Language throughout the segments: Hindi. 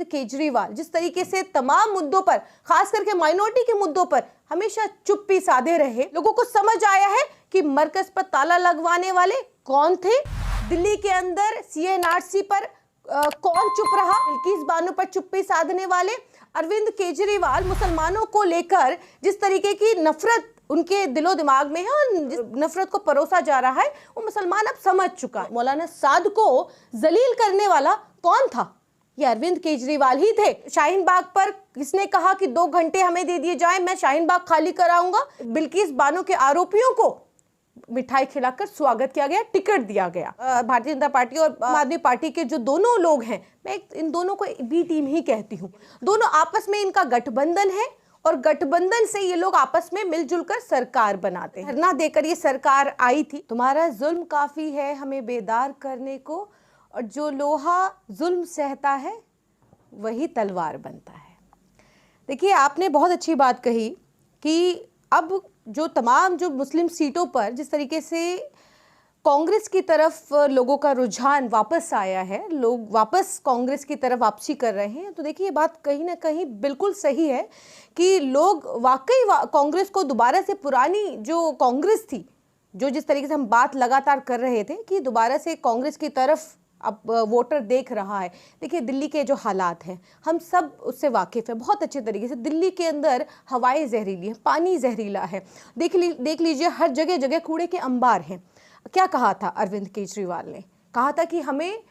केजरीवाल जिस तरीके से तमाम मुद्दों पर, खास करके माइनॉरिटी के मुद्दों पर हमेशा चुप्पी साधे रहे, लोगों को समझ आया है कि मरकज पर ताला लगवाने वाले कौन थे। दिल्ली के अंदर सीएनआरसी पर कौन चुप रहा, बिल्किस बानो पर चुप्पी साधने वाले। अरविंद केजरीवाल मुसलमानों को लेकर जिस तरीके की नफरत उनके दिलो दिमाग में है और नफरत को परोसा जा रहा है, वो मुसलमान अब समझ चुका है। मौलाना साद को जलील करने वाला कौन था? ये अरविंद केजरीवाल ही थे। शाहीन बाग पर किसने कहा कि 2 घंटे हमें दे दिए जाएं, मैं शाहीन बाग खाली कराऊंगा। बिल्किस बानो के आरोपियों को मिठाई खिलाकर स्वागत किया गया, टिकट दिया गया। भारतीय जनता पार्टी और आम आदमी पार्टी के जो दोनों लोग हैं, मैं इन दोनों को बी टीम ही कहती हूँ। दोनों आपस में इनका गठबंधन है और गठबंधन से ये लोग आपस में मिलजुल कर सरकार बनाते हैं। धरना देकर ये सरकार आई थी। तुम्हारा जुल्म काफी है हमें बेदार करने को, और जो लोहा जुल्म सहता है वही तलवार बनता है। देखिए, आपने बहुत अच्छी बात कही कि अब जो तमाम जो मुस्लिम सीटों पर जिस तरीके से कांग्रेस की तरफ लोगों का रुझान वापस आया है, लोग वापस कांग्रेस की तरफ वापसी कर रहे हैं, तो देखिए ये बात कहीं ना कहीं बिल्कुल सही है कि लोग वाकई कांग्रेस को दोबारा से, पुरानी जो कांग्रेस थी, जो जिस तरीके से हम बात लगातार कर रहे थे कि दोबारा से कांग्रेस की तरफ अब वोटर देख रहा है। देखिए, दिल्ली के जो हालात हैं हम सब उससे वाकिफ़ है बहुत अच्छे तरीके से। दिल्ली के अंदर हवाएं जहरीली हैं, पानी जहरीला है। देख लीजिए हर जगह जगह कूड़े के अंबार हैं। क्या कहा था अरविंद केजरीवाल ने? कहा था कि हमें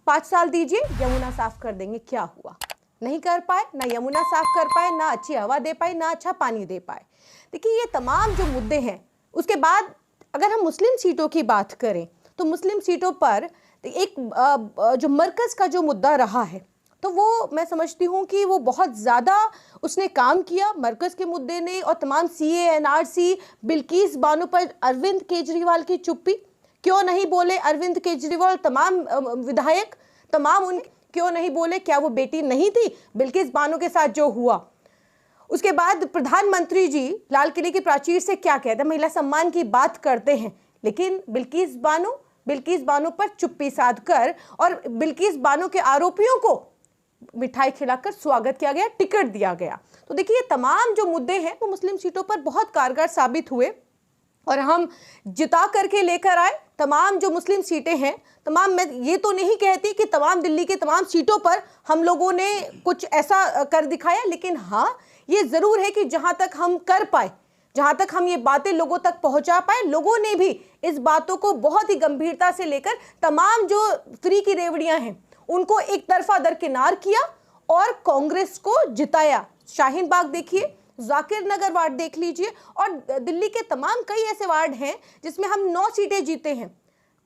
5 साल दीजिए, यमुना साफ कर देंगे। क्या हुआ? नहीं कर पाए, ना यमुना साफ कर पाए, ना अच्छी हवा दे पाए, ना अच्छा पानी दे पाए। देखिए, ये तमाम जो मुद्दे हैं। उसके बाद अगर हम मुस्लिम सीटों की बात करें तो मुस्लिम सीटों पर एक जो मरकज़ का जो मुद्दा रहा है, तो वो मैं समझती हूँ कि वो बहुत ज़्यादा उसने काम किया मरकज़ के मुद्दे ने। और तमाम सीएनआरसी, बिल्किस बानो पर अरविंद केजरीवाल की चुप्पी, क्यों नहीं बोले अरविंद केजरीवाल? तमाम विधायक, तमाम उन क्यों नहीं बोले? क्या वो बेटी नहीं थी बिल्किस बानो के साथ जो हुआ? उसके बाद प्रधानमंत्री जी लाल किले की प्राचीर से क्या कहते हैं, महिला सम्मान की बात करते हैं, लेकिन बिल्किस बानो पर चुप्पी साधकर और बिल्किस बानो के आरोपियों को मिठाई खिलाकर स्वागत किया गया, टिकट दिया गया। तो देखिए, ये तमाम जो मुद्दे हैं वो मुस्लिम सीटों पर बहुत कारगर साबित हुए और हम जिता करके लेकर आए तमाम जो मुस्लिम सीटें हैं। तमाम, मैं ये तो नहीं कहती कि तमाम दिल्ली के तमाम सीटों पर हम लोगों ने कुछ ऐसा कर दिखाया, लेकिन हाँ, ये ज़रूर है कि जहाँ तक हम कर पाए, जहाँ तक हम ये बातें लोगों तक पहुँचा पाए, लोगों ने भी इस बातों को बहुत ही गंभीरता से लेकर तमाम जो फ्री की रेवड़ियाँ हैं उनको एक तरफा दरकिनार किया और कांग्रेस को जिताया। शाहीन बाग देखिए, जाकिर नगर वार्ड देख लीजिए, और दिल्ली के तमाम कई ऐसे वार्ड हैं जिसमें हम 9 सीटें जीते हैं।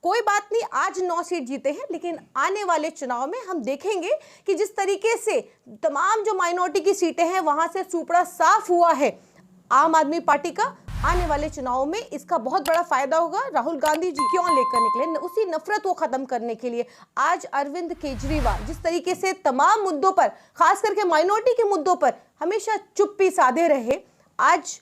कोई बात नहीं, आज 9 सीट जीते हैं, लेकिन आने वाले चुनाव में हम देखेंगे कि जिस तरीके से तमाम जो माइनॉरिटी की सीटें हैं वहां से सुपड़ा साफ हुआ है आम आदमी पार्टी का। आने वाले चुनाव में इसका बहुत बड़ा फायदा होगा। राहुल गांधी जी क्यों लेकर निकले? उसी नफरत को खत्म करने के लिए। आज अरविंद केजरीवाल जिस तरीके से तमाम मुद्दों पर, खास करके माइनॉरिटी के मुद्दों पर हमेशा चुप्पी साधे रहे, आज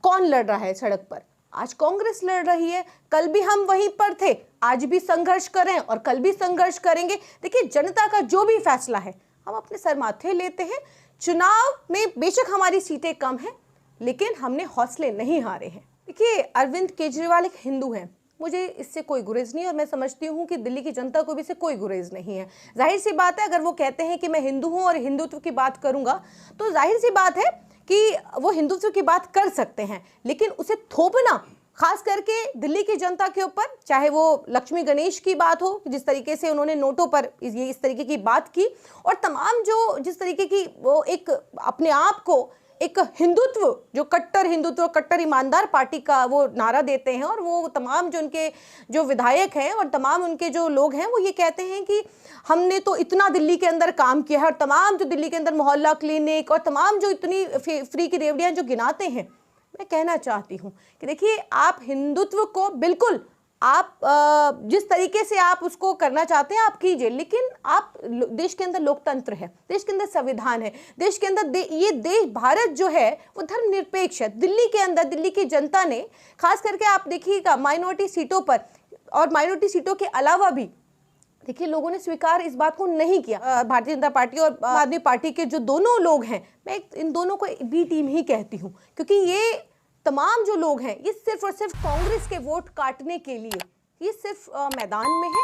कौन लड़ रहा है सड़क पर? आज कांग्रेस लड़ रही है। कल भी हम वहीं पर थे, आज भी संघर्ष करें और कल भी संघर्ष करेंगे। देखिए, जनता का जो भी फैसला है हम अपने सर माथे लेते हैं। चुनाव में बेशक हमारी सीटें कम हैं, लेकिन हमने हौसले नहीं हारे हैं। देखिए, अरविंद केजरीवाल एक हिंदू हैं, मुझे इससे कोई गुरेज नहीं है और मैं समझती हूँ कि दिल्ली की जनता को भी इससे कोई गुरेज नहीं है। जाहिर सी बात है, अगर वो कहते हैं कि मैं हिंदू हूँ और हिंदुत्व की बात करूँगा, तो जाहिर सी बात है कि वो हिंदुत्व की बात कर सकते हैं, लेकिन उसे थोपना, खास करके दिल्ली की जनता के ऊपर, चाहे वो लक्ष्मी गणेश की बात हो, जिस तरीके से उन्होंने नोटों पर इस तरीके की बात की, और तमाम जो जिस तरीके की वो एक अपने आप को एक हिंदुत्व, जो कट्टर हिंदुत्व, कट्टर ईमानदार पार्टी का वो नारा देते हैं, और वो तमाम जो उनके जो विधायक हैं और तमाम उनके जो लोग हैं वो ये कहते हैं कि हमने तो इतना दिल्ली के अंदर काम किया है, और तमाम जो दिल्ली के अंदर मोहल्ला क्लिनिक और तमाम जो इतनी फ्री की रेवड़ियाँ जो गिनाते हैं। मैं कहना चाहती हूँ कि देखिए, आप हिंदुत्व को बिल्कुल आप जिस तरीके से आप उसको करना चाहते हैं आप कीजिए, लेकिन आप देश के अंदर लोकतंत्र है, देश के अंदर संविधान है, देश के अंदर ये देश भारत जो है वो धर्मनिरपेक्ष है। दिल्ली के अंदर दिल्ली की जनता ने, खास करके आप देखिएगा माइनॉरिटी सीटों पर और माइनॉरिटी सीटों के अलावा भी देखिए, लोगों ने स्वीकार इस बात को नहीं किया। भारतीय जनता पार्टी और आम आदमी पार्टी के जो दोनों लोग हैं, मैं इन दोनों को बी टीम ही कहती हूँ, क्योंकि ये तमाम जो लोग हैं ये सिर्फ और सिर्फ कांग्रेस के वोट काटने के लिए ये सिर्फ मैदान में है।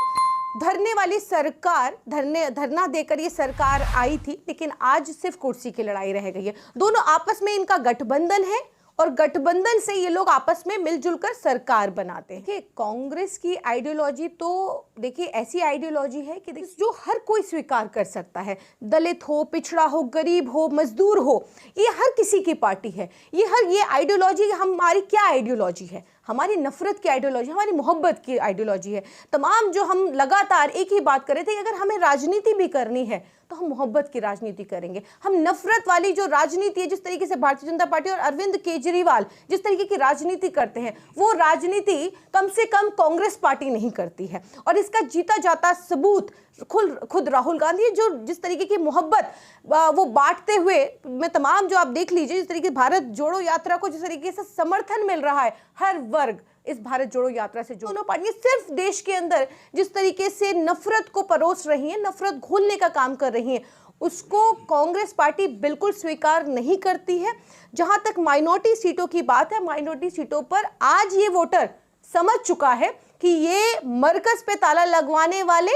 धरने वाली सरकार, धरना देकर ये सरकार आई थी, लेकिन आज सिर्फ कुर्सी की लड़ाई रह गई है। दोनों आपस में इनका गठबंधन है और गठबंधन से ये लोग आपस में मिलजुल कर सरकार बनाते हैं। देखिए, कांग्रेस की आइडियोलॉजी तो देखिए ऐसी आइडियोलॉजी है कि जो हर कोई स्वीकार कर सकता है। दलित हो, पिछड़ा हो, गरीब हो, मजदूर हो, ये हर किसी की पार्टी है। ये आइडियोलॉजी हमारी क्या आइडियोलॉजी है? हमारी नफरत की आइडियोलॉजी, हमारी मोहब्बत की आइडियोलॉजी है। तमाम जो हम लगातार एक ही बात कर रहे थे कि अगर हमें राजनीति भी करनी है तो हम मोहब्बत की राजनीति करेंगे। हम नफरत वाली जो राजनीति है, जिस तरीके से भारतीय जनता पार्टी और अरविंद केजरीवाल जिस तरीके की राजनीति करते हैं, वो राजनीति कम से कम कांग्रेस पार्टी नहीं करती है। और इसका जीता जाता सबूत खुद राहुल गांधी, जो जिस तरीके की मोहब्बत वो बांटते हुए, मैं तमाम जो आप देख लीजिए, जिस तरीके भारत जोड़ो यात्रा को जिस तरीके से समर्थन मिल रहा है, हर वर्ग इस भारत जोड़ो यात्रा से दोनों पार्टियां सिर्फ देश के अंदर जिस तरीके से नफरत को परोस रही हैं, नफरत घोलने का काम कर रही हैं, उसको कांग्रेस पार्टी बिल्कुल स्वीकार नहीं करती है। जहां तक माइनॉरिटी सीटों की बात है, माइनॉरिटी सीटों पर आज ये वोटर समझ चुका है कि ये मरकज पे ताला लगवाने वाले,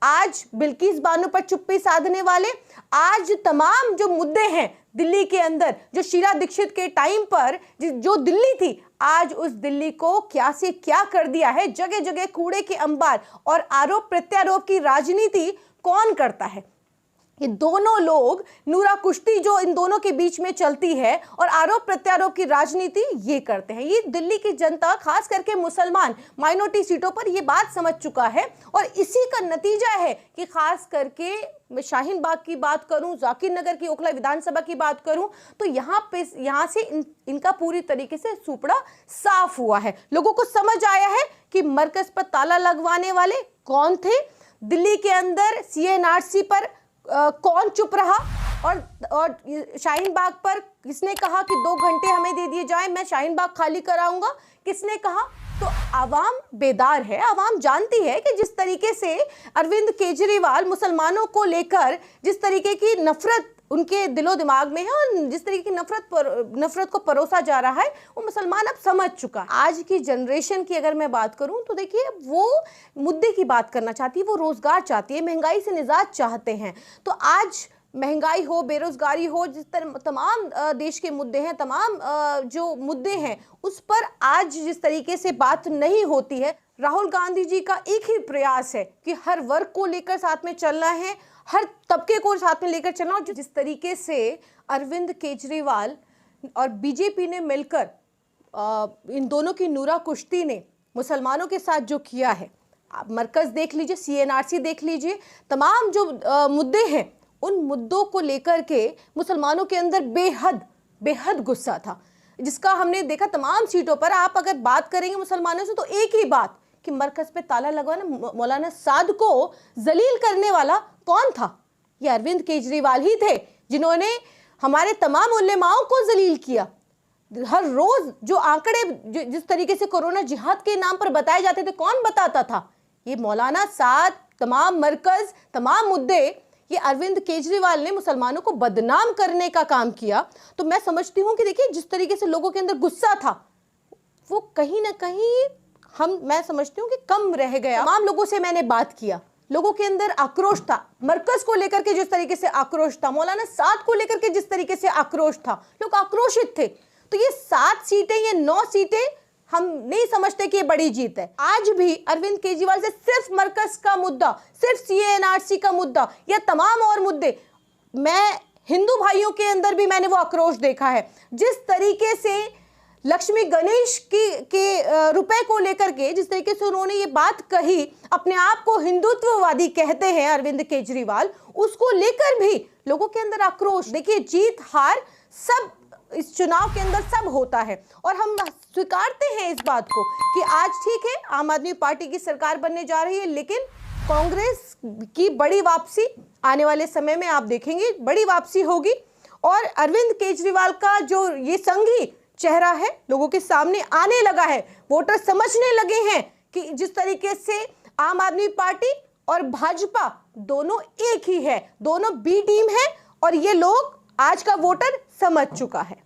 आज बिल्किस बानो पर चुप्पी साधने वाले, आज तमाम जो मुद्दे हैं दिल्ली के अंदर, जो शीला दीक्षित के टाइम पर जो दिल्ली थी, आज उस दिल्ली को क्या से क्या कर दिया है। जगह जगह कूड़े के अंबार और आरोप प्रत्यारोप की राजनीति कौन करता है? ये दोनों लोग, नूरा कुश्ती जो इन दोनों के बीच में चलती है और आरोप प्रत्यारोप की राजनीति ये करते हैं। ये दिल्ली की जनता, खास करके मुसलमान माइनॉरिटी सीटों पर ये बात समझ चुका है और इसी का नतीजा है कि खास करके मैं शाहीन बाग की बात करूं, जाकिर नगर की ओखला विधानसभा की बात करूं, तो यहाँ से इनका पूरी तरीके से सुपड़ा साफ हुआ है। लोगों को समझ आया है कि मरकज पर ताला लगवाने वाले कौन थे, दिल्ली के अंदर CNRC पर कौन चुप रहा, और शाहीन बाग पर किसने कहा कि 2 घंटे हमें दे दिए जाए, मैं शाहीन बाग खाली कराऊंगा, किसने कहा? तो आवाम बेदार है, आवाम जानती है कि जिस तरीके से अरविंद केजरीवाल मुसलमानों को लेकर जिस तरीके की नफरत उनके दिलो दिमाग में है और जिस तरीके की नफरत को परोसा जा रहा है, वो मुसलमान अब समझ चुका है। आज की जनरेशन की अगर मैं बात करूं तो देखिए, वो मुद्दे की बात करना चाहती है, वो रोजगार चाहती है, महंगाई से निजात चाहते हैं। तो आज महंगाई हो, बेरोजगारी हो, जिस तरह तमाम देश के मुद्दे हैं, तमाम जो मुद्दे हैं, उस पर आज जिस तरीके से बात नहीं होती है। राहुल गांधी जी का एक ही प्रयास है कि हर वर्ग को लेकर साथ में चलना है, हर तबके को साथ में लेकर चलना। और जिस तरीके से अरविंद केजरीवाल और बीजेपी ने मिलकर इन दोनों की नूरा कुश्ती ने मुसलमानों के साथ जो किया है, आप मरकज देख लीजिए, CNRC देख लीजिए, तमाम जो मुद्दे हैं, उन मुद्दों को लेकर के मुसलमानों के अंदर बेहद गुस्सा था, जिसका हमने देखा तमाम सीटों पर। आप अगर बात करेंगे मुसलमानों से तो एक ही बात कि मरकज पे ताला लगवाना, मौलाना साद को जलील करने वाला कौन था? ये अरविंद केजरीवाल ही थे, जिन्होंने हमारे तमाम उलेमाओं को जलील किया। हर रोज जो आंकड़े जिस तरीके से कोरोना जिहाद के नाम पर बताए जाते थे, कौन बताता था? ये मौलाना साद, तमाम मरकज, तमाम मुद्दे, ये अरविंद केजरीवाल ने मुसलमानों को बदनाम करने का काम किया। तो मैं समझती हूँ कि देखिए, जिस तरीके से लोगों के अंदर गुस्सा था, वो कहीं ना कहीं मैं समझती हूँ कि कम रह गया। तमाम लोगों से मैंने बात किया, लोगों के अंदर आक्रोश था, मरकज को लेकर के जिस तरीके से आक्रोश था, मौलाना साद को लेकर के जिस तरीके से आक्रोश था, लोग आक्रोशित थे। तो ये 7 सीटें, ये 9 सीटें हम नहीं समझते कि ये बड़ी जीत है। आज भी अरविंद केजरीवाल से सिर्फ मरकज का मुद्दा, सिर्फ CNRC का मुद्दा या तमाम और मुद्दे, मैं हिंदू भाइयों के अंदर भी मैंने वो आक्रोश देखा है। जिस तरीके से लक्ष्मी गणेश के रुपए को लेकर के जिस तरीके से उन्होंने ये बात कही, अपने आप को हिंदुत्ववादी कहते हैं अरविंद केजरीवाल, उसको लेकर भी लोगों के अंदर आक्रोश। देखिए, जीत हार सब इस चुनाव के अंदर सब होता है और हम स्वीकारते हैं इस बात को कि आज ठीक है आम आदमी पार्टी की सरकार बनने जा रही है, लेकिन कांग्रेस की बड़ी वापसी आने वाले समय में आप देखेंगे, बड़ी वापसी होगी। और अरविंद केजरीवाल का जो ये संघी चेहरा है लोगों के सामने आने लगा है, वोटर समझने लगे हैं कि जिस तरीके से आम आदमी पार्टी और भाजपा दोनों एक ही है, दोनों बी टीम है और ये लोग आज का वोटर समझ चुका है।